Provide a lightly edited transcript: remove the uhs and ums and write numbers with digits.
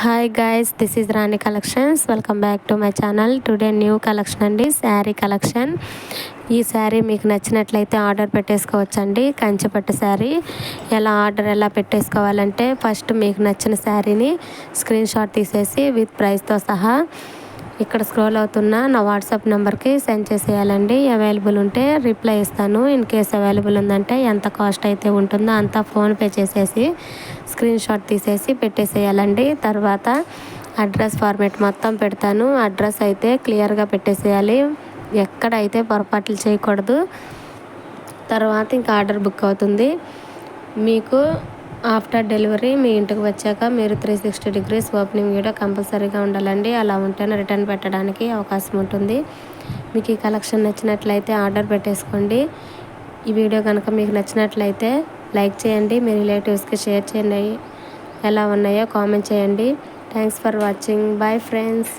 Hi guys, this is Rani collections. Welcome back to my channel. Today new collection అండి, sari collection. ఈ శారీ మీకు నచ్చినట్లయితే order పెట్టేసుకోవచ్చండి. కంచిపట్టు శారీ ఎలా పెట్టేసుకోవాలంటే, first మీకు నచ్చిన శారీని స్క్రీన్ షాట్ తీసేసి విత్ ప్రైస్తో సహా ఇక్కడ స్క్రోల్ అవుతున్న నా వాట్సాప్ నెంబర్కి సెండ్ చేసేయాలండి. అవైలబుల్ ఉంటే రిప్లై ఇస్తాను. ఇన్ కేస్ అవైలబుల్ ఉందంటే ఎంత కాస్ట్ అయితే ఉంటుందో అంతా ఫోన్పే చేసేసి స్క్రీన్ షాట్ తీసేసి పెట్టేసేయాలండి. తర్వాత అడ్రస్ ఫార్మేట్ మొత్తం పెడతాను. అడ్రస్ అయితే క్లియర్గా పెట్టేసేయాలి, ఎక్కడైతే పొరపాట్లు చేయకూడదు. తర్వాత ఇంకా ఆర్డర్ బుక్ అవుతుంది. మీకు ఆఫ్టర్ డెలివరీ మీ ఇంటికి వచ్చాక మీరు 360 డిగ్రీస్ ఓపెనింగ్ వీడియో కంపల్సరీగా ఉండాలండి. అలా ఉంటేనే రిటర్న్ పెట్టడానికి అవకాశం ఉంటుంది. మీకు ఈ కలెక్షన్ నచ్చినట్లయితే ఆర్డర్ పెట్టేసుకోండి. ఈ వీడియో కనుక మీకు నచ్చినట్లయితే లైక్ చేయండి, మీ రిలేటివ్స్కి షేర్ చేయండి, ఎలా ఉన్నాయో కామెంట్ చేయండి. Thanks for watching. Bye friends.